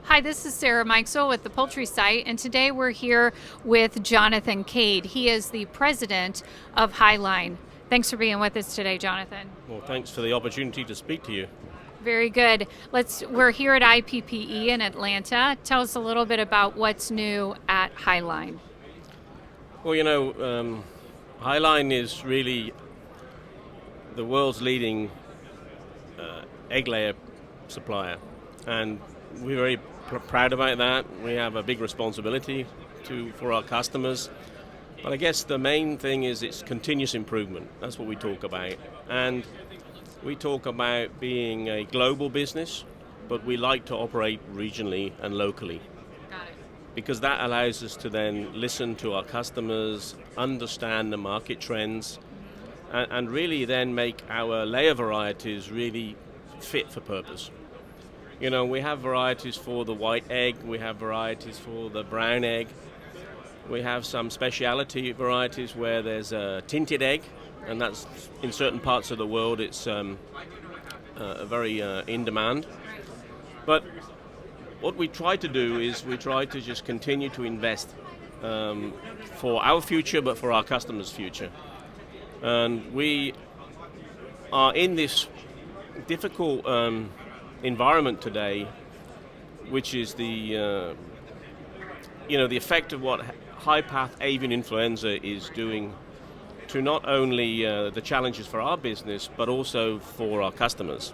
Hi, this is Sarah Mikesell with the Poultry Site, and today we're here with Jonathon Cade. He is the president of HyLine. Thanks for being with us today, Jonathon. Well, thanks for the opportunity to speak to you. Very good. We're here at IPPE in Atlanta. Tell us a little bit about what's new at HyLine. Well, HyLine is really the world's leading egg layer supplier, and we're very proud about that. We have a big responsibility for our customers, but I guess the main thing is it's continuous improvement. That's what we talk about, and we talk about being a global business, but we like to operate regionally and locally. Got it. Because that allows us to then listen to our customers, understand the market trends, and really then make our layer varieties really fit for purpose. You know, we have varieties for the white egg, we have varieties for the brown egg, we have some specialty varieties where there's a tinted egg, and that's in certain parts of the world it's very in demand. But what we try to do is we try to just continue to invest for our future, but for our customers' future. And we are in this difficult environment today, which is the effect of what high-path avian influenza is doing to not only the challenges for our business, but also for our customers.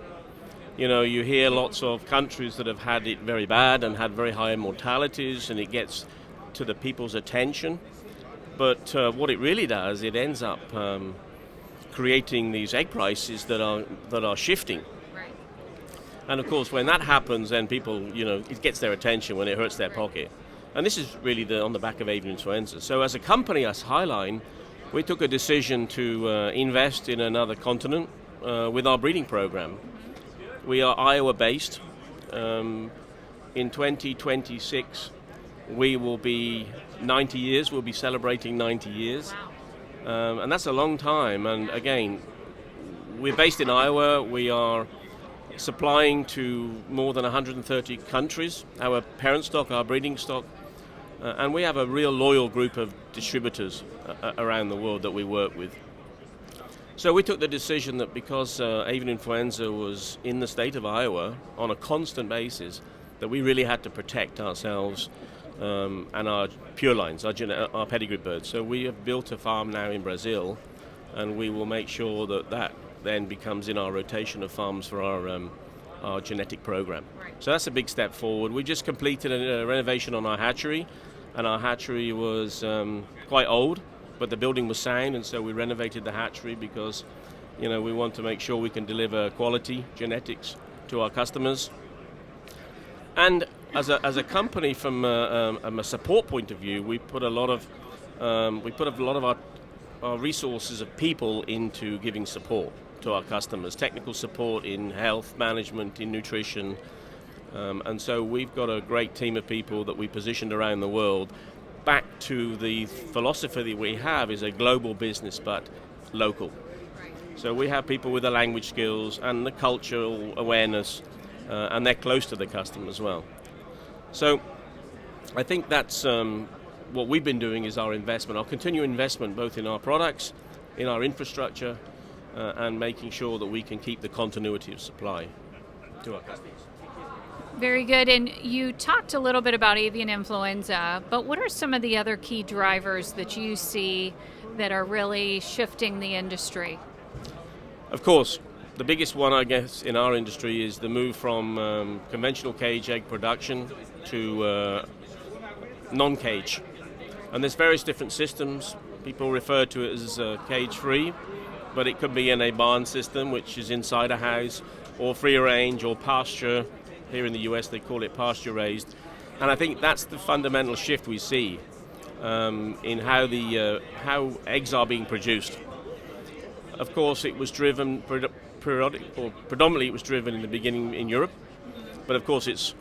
You know, you hear lots of countries that have had it very bad and had very high mortalities, and it gets to the people's attention. But what it really does, it ends up creating these egg prices that are shifting. Right. And of course, when that happens, then people, it gets their attention when it hurts their pocket. And this is really on the back of avian influenza. So as a company, as HyLine, we took a decision to invest in another continent with our breeding program. We are Iowa-based. In 2026, we will be 90 years. We'll be celebrating 90 years. Wow. And that's a long time. And again, we're based in Iowa. We are supplying to more than 130 countries, our parent stock, our breeding stock. And we have a real loyal group of distributors around the world that we work with. So we took the decision that because avian influenza was in the state of Iowa on a constant basis, that we really had to protect ourselves and our pure lines, our pedigree birds. So we have built a farm now in Brazil, and we will make sure that then becomes in our rotation of farms for our genetic program. Right. So that's a big step forward. We just completed a renovation on our hatchery, and our hatchery was quite old, but the building was sound, and so we renovated the hatchery because, we want to make sure we can deliver quality genetics to our customers. And as a company, from a support point of view, we put a lot of our resources of people into giving support to our customers, technical support in health management, in nutrition. And so we've got a great team of people that we positioned around the world. Back to the philosophy that we have is a global business, but local. Right. So we have people with the language skills and the cultural awareness, and they're close to the customer as well. So I think that's what we've been doing is our investment, our continued investment both in our products, in our infrastructure, and making sure that we can keep the continuity of supply to our customers. Very good. And you talked a little bit about avian influenza, but what are some of the other key drivers that you see that are really shifting the industry? Of course, the biggest one, I guess, in our industry is the move from conventional cage egg production to non-cage. And there's various different systems. People refer to it as cage-free, but it could be in a barn system, which is inside a house, or free range, or pasture. Here in the US, they call it pasture-raised. And I think that's the fundamental shift we see in how eggs are being produced. Of course, it was driven predominantly it was driven in the beginning in Europe, but of course it's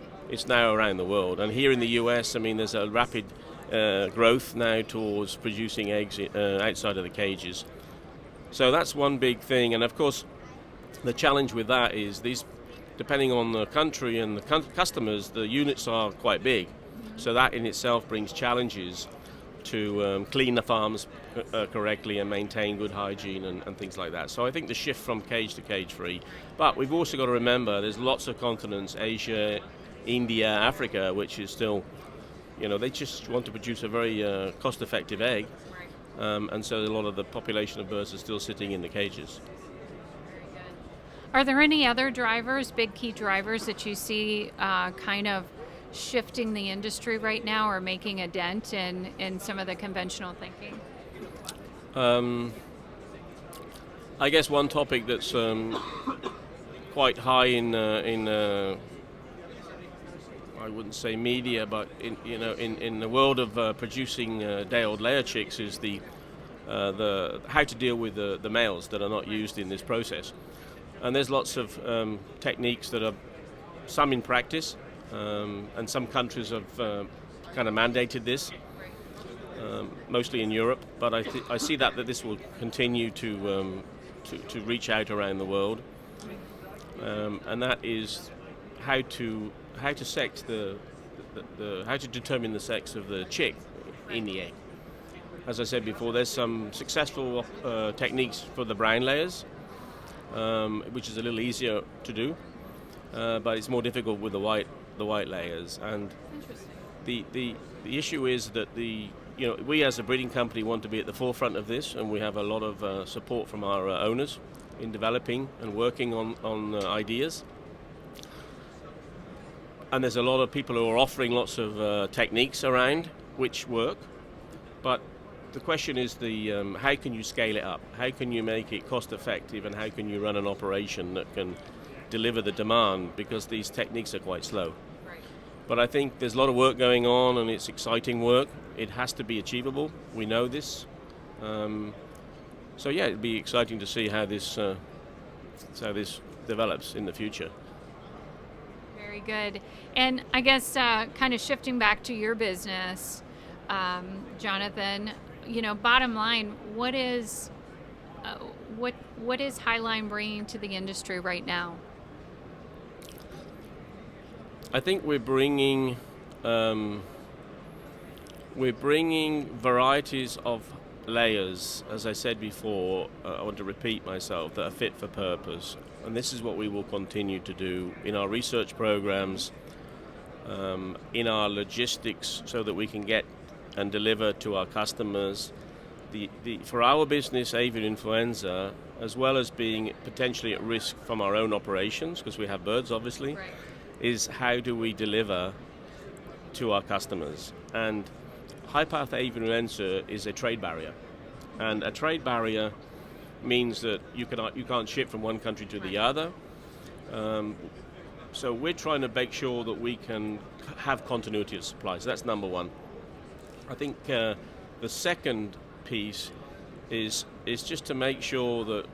now around the world. And here in the US, there's a rapid growth now towards producing eggs outside of the cages. So that's one big thing. And of course, the challenge with that is these depending on the country and the customers, the units are quite big. So that in itself brings challenges to clean the farms correctly and maintain good hygiene and things like that. So I think the shift from cage to cage-free. But we've also got to remember there's lots of continents, Asia, India, Africa, which is still, they just want to produce a very cost-effective egg. And so a lot of the population of birds are still sitting in the cages. Are there any other drivers, big key drivers that you see kind of shifting the industry right now or making a dent in some of the conventional thinking? I guess one topic that's quite high in I wouldn't say media, but in the world of producing day-old layer chicks is the how to deal with the males that are not used in this process. And there's lots of techniques that are some in practice, and some countries have kind of mandated this, mostly in Europe. But I see that this will continue to reach out around the world, and that is how to sex how to determine the sex of the chick in the egg. As I said before, there's some successful techniques for the brown layers, which is a little easier to do, but it's more difficult with the white layers. And the issue is that we as a breeding company want to be at the forefront of this, and we have a lot of support from our owners in developing and working on ideas. And there's a lot of people who are offering lots of techniques around which work, but the question is how can you scale it up? How can you make it cost effective, and how can you run an operation that can deliver the demand, because these techniques are quite slow. Right. But I think there's a lot of work going on, and it's exciting work. It has to be achievable. We know this. So yeah, it'd be exciting to see how this develops in the future. Very good. And I guess kind of shifting back to your business, Jonathon, bottom line, what is HyLine bringing to the industry right now? I think we're bringing varieties of layers, as I said before. I want to repeat myself, that are fit for purpose, and this is what we will continue to do in our research programs, in our logistics, so that we can get and deliver to our customers. For our business, avian influenza, as well as being potentially at risk from our own operations, because we have birds obviously, right, is how do we deliver to our customers. And high-path avian influenza is a trade barrier, and a trade barrier means that you can't ship from one country to the other. So we're trying to make sure that we can have continuity of supply. So that's number one. I think the second piece is just to make sure that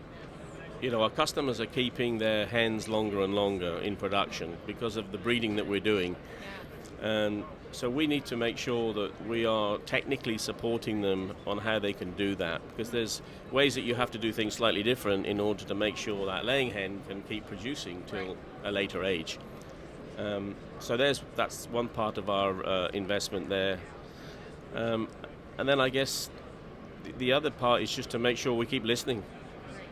our customers are keeping their hens longer and longer in production because of the breeding that we're doing. And so we need to make sure that we are technically supporting them on how they can do that, because there's ways that you have to do things slightly different in order to make sure that laying hen can keep producing till a later age. So that's one part of our investment there. And then I guess the other part is just to make sure we keep listening.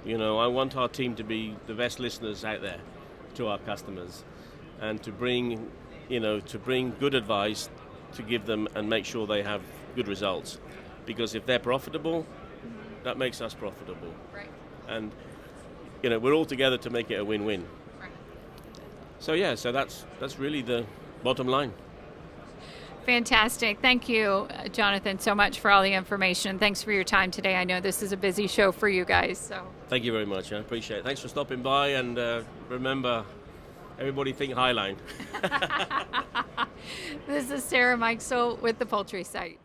I want our team to be the best listeners out there to our customers, and to bring good advice to give them and make sure they have good results. Because if they're profitable, that makes us profitable. Right. And we're all together to make it a win-win. Right. So that's really the bottom line. Fantastic. Thank you, Jonathon, so much for all the information. Thanks for your time today. I know this is a busy show for you guys. So thank you very much. I appreciate it. Thanks for stopping by, and remember, everybody think HyLine. This is Sarah Mikesell with the Poultry Site.